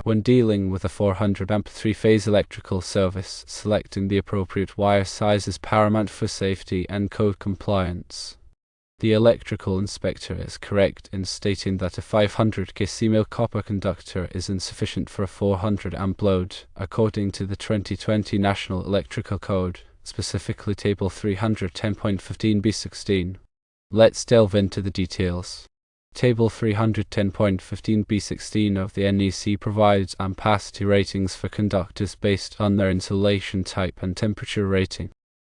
When dealing with a 400 amp 3-phase electrical service, selecting the appropriate wire size is paramount for safety and code compliance. The electrical inspector is correct in stating that a 500 kcmil copper conductor is insufficient for a 400 amp load, according to the 2020 National Electrical Code, specifically Table 310.15b16. Let's delve into the details. Table 310.15b16 of the NEC provides ampacity ratings for conductors based on their insulation type and temperature rating.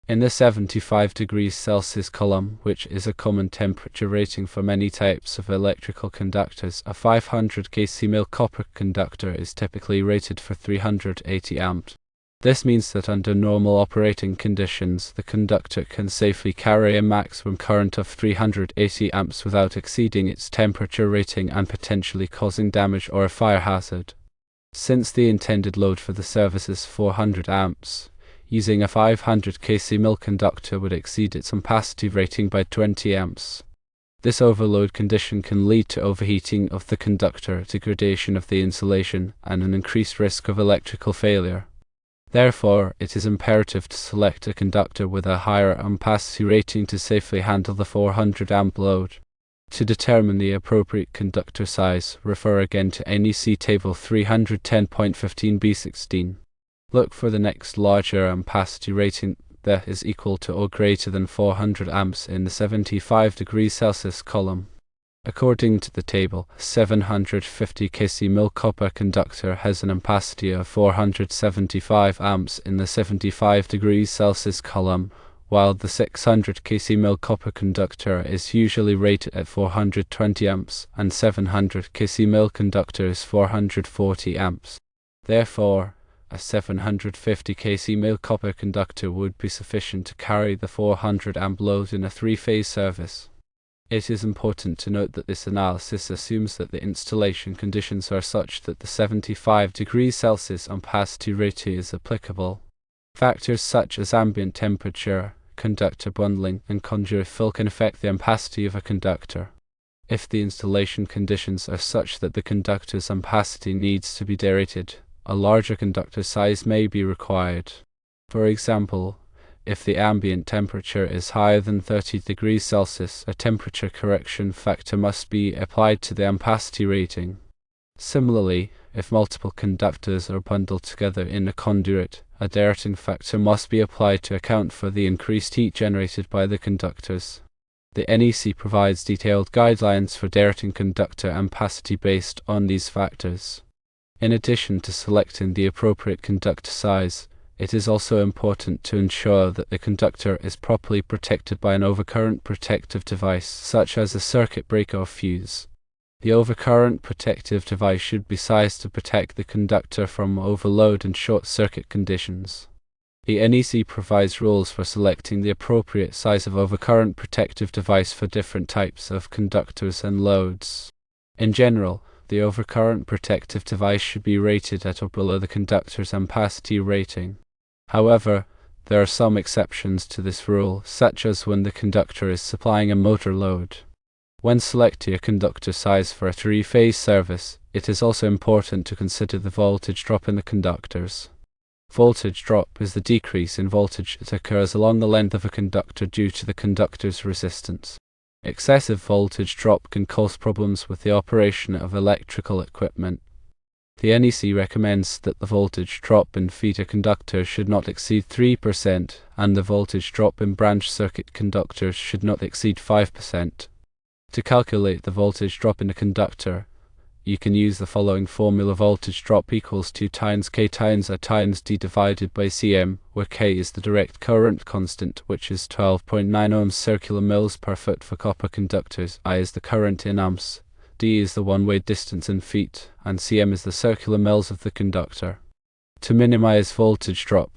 In the 75 degrees Celsius column, which is a common temperature rating for many types of electrical conductors, a 500 kcmil copper conductor is typically rated for 380 amps. This means that under normal operating conditions, the conductor can safely carry a maximum current of 380 amps without exceeding its temperature rating and potentially causing damage or a fire hazard. Since the intended load for the service is 400 amps, using a 500 kcmil conductor would exceed its ampacity rating by 20 amps. This overload condition can lead to overheating of the conductor, degradation of the insulation, and an increased risk of electrical failure. Therefore, it is imperative to select a conductor with a higher ampacity rating to safely handle the 400 amp load. To determine the appropriate conductor size, refer again to NEC Table 310.15b16. Look for the next larger ampacity rating that is equal to or greater than 400 amps in the 75 degrees Celsius column. According to the table, a 750 kcmil copper conductor has an ampacity of 475 amps in the 75 degrees Celsius column, while the 600 kcmil copper conductor is usually rated at 420 amps, and 700 kcmil conductor is 440 amps. Therefore, a 750 kcmil copper conductor would be sufficient to carry the 400 amp load in a 3-phase service. It is important to note that this analysis assumes that the installation conditions are such that the 75 degrees Celsius ampacity rating is applicable. Factors such as ambient temperature, conductor bundling, and conduit fill can affect the ampacity of a conductor. If the installation conditions are such that the conductor's ampacity needs to be derated, a larger conductor size may be required. For example, if the ambient temperature is higher than 30 degrees Celsius, a temperature correction factor must be applied to the ampacity rating. Similarly, if multiple conductors are bundled together in a conduit, a derating factor must be applied to account for the increased heat generated by the conductors. The NEC provides detailed guidelines for derating conductor ampacity based on these factors. In addition to selecting the appropriate conductor size, it is also important to ensure that the conductor is properly protected by an overcurrent protective device, such as a circuit breaker or fuse. The overcurrent protective device should be sized to protect the conductor from overload and short circuit conditions. The NEC provides rules for selecting the appropriate size of overcurrent protective device for different types of conductors and loads. In general, the overcurrent protective device should be rated at or below the conductor's ampacity rating. However, there are some exceptions to this rule, such as when the conductor is supplying a motor load. When selecting a conductor size for a 3-phase service, it is also important to consider the voltage drop in the conductors. Voltage drop is the decrease in voltage that occurs along the length of a conductor due to the conductor's resistance. Excessive voltage drop can cause problems with the operation of electrical equipment. The NEC recommends that the voltage drop in feeder conductors should not exceed 3%, and the voltage drop in branch circuit conductors should not exceed 5%. To calculate the voltage drop in a conductor, you can use the following formula: voltage drop equals 2 times K times I times D divided by Cm, where K is the direct current constant, which is 12.9 ohms circular mils per foot for copper conductors, I is the current in amps, D is the one-way distance in feet, and Cm is the circular mils of the conductor. To minimize voltage drop,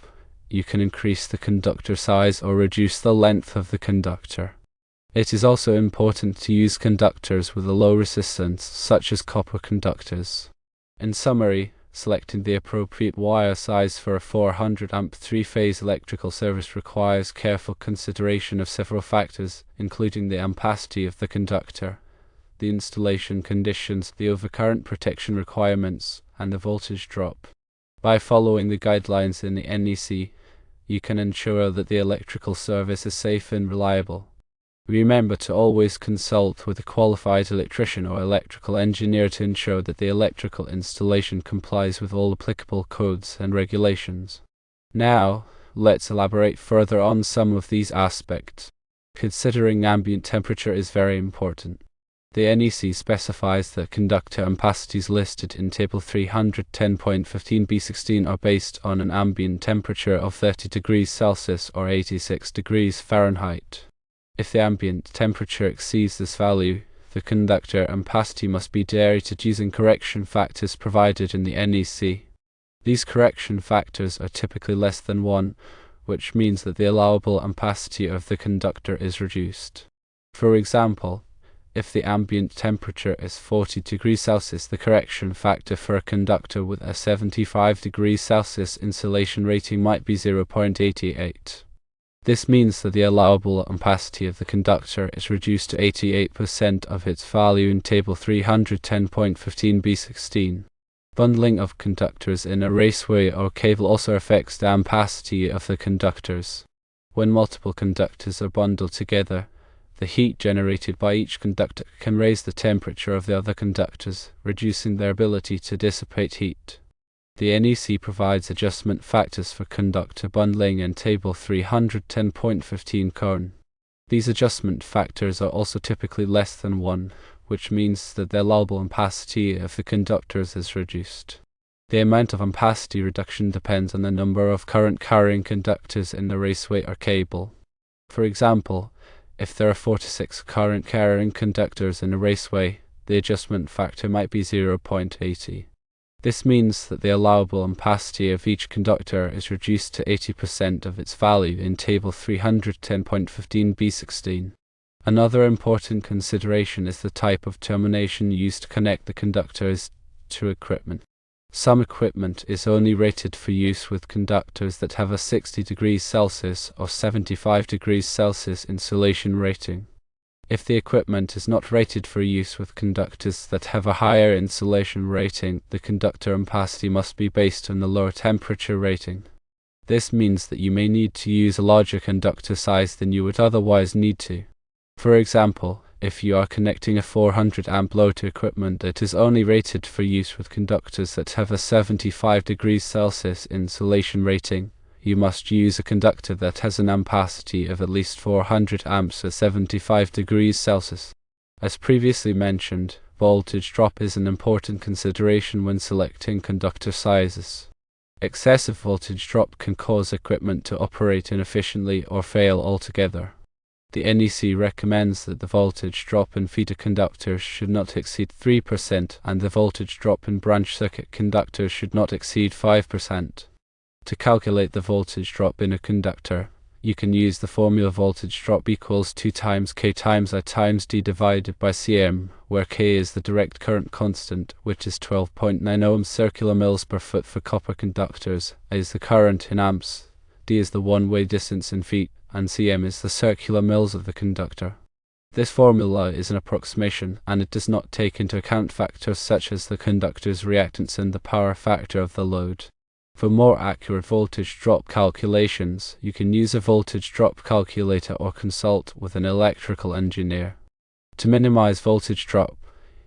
you can increase the conductor size or reduce the length of the conductor. It is also important to use conductors with a low resistance, such as copper conductors. In summary, selecting the appropriate wire size for a 400 amp 3-phase electrical service requires careful consideration of several factors, including the ampacity of the conductor, the installation conditions, the overcurrent protection requirements, and the voltage drop. By following the guidelines in the NEC, you can ensure that the electrical service is safe and reliable. Remember to always consult with a qualified electrician or electrical engineer to ensure that the electrical installation complies with all applicable codes and regulations. Now, let's elaborate further on some of these aspects. Considering ambient temperature is very important. The NEC specifies that conductor ampacities listed in Table 310.15b16 are based on an ambient temperature of 30 degrees Celsius or 86 degrees Fahrenheit. If the ambient temperature exceeds this value, the conductor ampacity must be derated using correction factors provided in the NEC. These correction factors are typically less than 1, which means that the allowable ampacity of the conductor is reduced. For example, if the ambient temperature is 40 degrees Celsius, the correction factor for a conductor with a 75 degrees Celsius insulation rating might be 0.88. This means that the allowable ampacity of the conductor is reduced to 88% of its value in Table 310.15b16. Bundling of conductors in a raceway or cable also affects the ampacity of the conductors. When multiple conductors are bundled together, the heat generated by each conductor can raise the temperature of the other conductors, reducing their ability to dissipate heat. The NEC provides adjustment factors for conductor bundling in Table 310.15 Current. These adjustment factors are also typically less than 1, which means that the allowable ampacity of the conductors is reduced. The amount of ampacity reduction depends on the number of current-carrying conductors in the raceway or cable. For example, if there are 4 to 6 current-carrying conductors in a raceway, the adjustment factor might be 0.80. This means that the allowable ampacity of each conductor is reduced to 80% of its value in Table 310.15b16. Another important consideration is the type of termination used to connect the conductors to equipment. Some equipment is only rated for use with conductors that have a 60 degrees Celsius or 75 degrees Celsius insulation rating. If the equipment is not rated for use with conductors that have a higher insulation rating, the conductor ampacity must be based on the lower temperature rating. This means that you may need to use a larger conductor size than you would otherwise need to. For example, if you are connecting a 400 amp load to equipment that is only rated for use with conductors that have a 75 degrees Celsius insulation rating, you must use a conductor that has an ampacity of at least 400 amps at 75 degrees Celsius. As previously mentioned, voltage drop is an important consideration when selecting conductor sizes. Excessive voltage drop can cause equipment to operate inefficiently or fail altogether. The NEC recommends that the voltage drop in feeder conductors should not exceed 3% and the voltage drop in branch circuit conductors should not exceed 5%. To calculate the voltage drop in a conductor, you can use the formula voltage drop equals 2 times K times I times D divided by Cm, where K is the direct current constant, which is 12.9 ohms circular mils per foot for copper conductors, I is the current in amps, D is the one-way distance in feet, and Cm is the circular mils of the conductor. This formula is an approximation, and it does not take into account factors such as the conductor's reactance and the power factor of the load. For more accurate voltage drop calculations, you can use a voltage drop calculator or consult with an electrical engineer. To minimize voltage drop,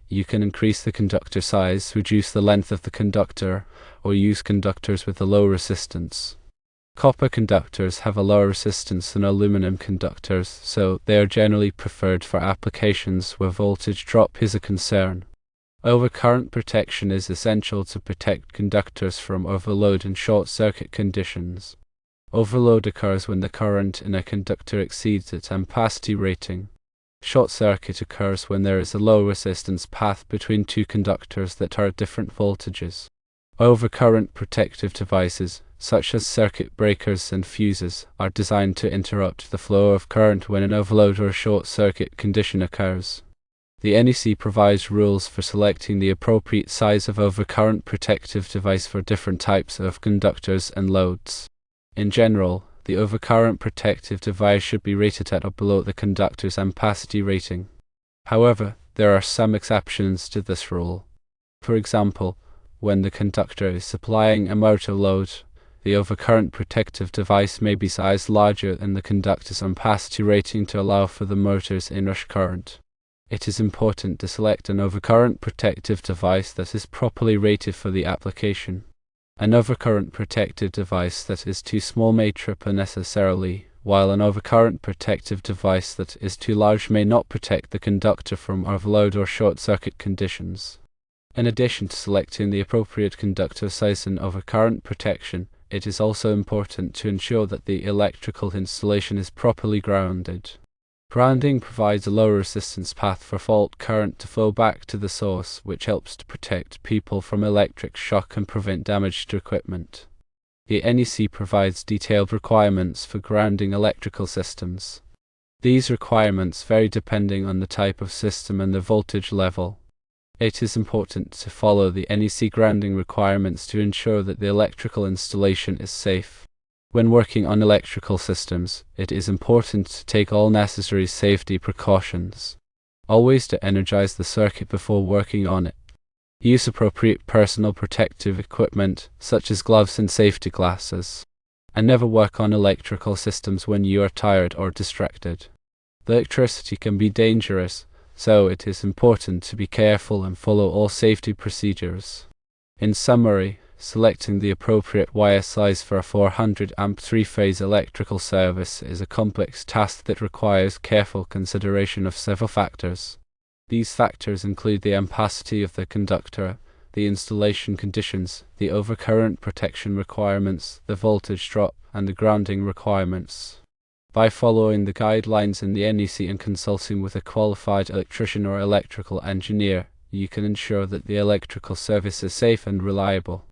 you can increase the conductor size, reduce the length of the conductor, or use conductors with a low resistance. Copper conductors have a lower resistance than aluminum conductors, so they are generally preferred for applications where voltage drop is a concern. Overcurrent protection is essential to protect conductors from overload and short-circuit conditions. Overload occurs when the current in a conductor exceeds its ampacity rating. Short-circuit occurs when there is a low resistance path between two conductors that are at different voltages. Overcurrent protective devices, such as circuit breakers and fuses, are designed to interrupt the flow of current when an overload or short-circuit condition occurs. The NEC provides rules for selecting the appropriate size of overcurrent protective device for different types of conductors and loads. In general, the overcurrent protective device should be rated at or below the conductor's ampacity rating. However, there are some exceptions to this rule. For example, When the conductor is supplying a motor load, the overcurrent protective device may be sized larger than the conductor's ampacity rating to allow for the motor's inrush current. It is important to select an overcurrent protective device that is properly rated for the application. An overcurrent protective device that is too small may trip unnecessarily, while an overcurrent protective device that is too large may not protect the conductor from overload or short-circuit conditions. In addition to selecting the appropriate conductor size and overcurrent protection, it is also important to ensure that the electrical installation is properly grounded. Grounding provides a low resistance path for fault current to flow back to the source, which helps to protect people from electric shock and prevent damage to equipment. The NEC provides detailed requirements for grounding electrical systems. These requirements vary depending on the type of system and the voltage level. It is important to follow the NEC grounding requirements to ensure that the electrical installation is safe. When working on electrical systems, it is important to take all necessary safety precautions. Always to energize the circuit before working on it. Use appropriate personal protective equipment, such as gloves and safety glasses. And never work on electrical systems when you are tired or distracted. The electricity can be dangerous, so it is important to be careful and follow all safety procedures. In summary, selecting the appropriate wire size for a 400 amp 3-phase electrical service is a complex task that requires careful consideration of several factors. These factors include the ampacity of the conductor, the installation conditions, the overcurrent protection requirements, the voltage drop, and the grounding requirements. By following the guidelines in the NEC and consulting with a qualified electrician or electrical engineer, you can ensure that the electrical service is safe and reliable.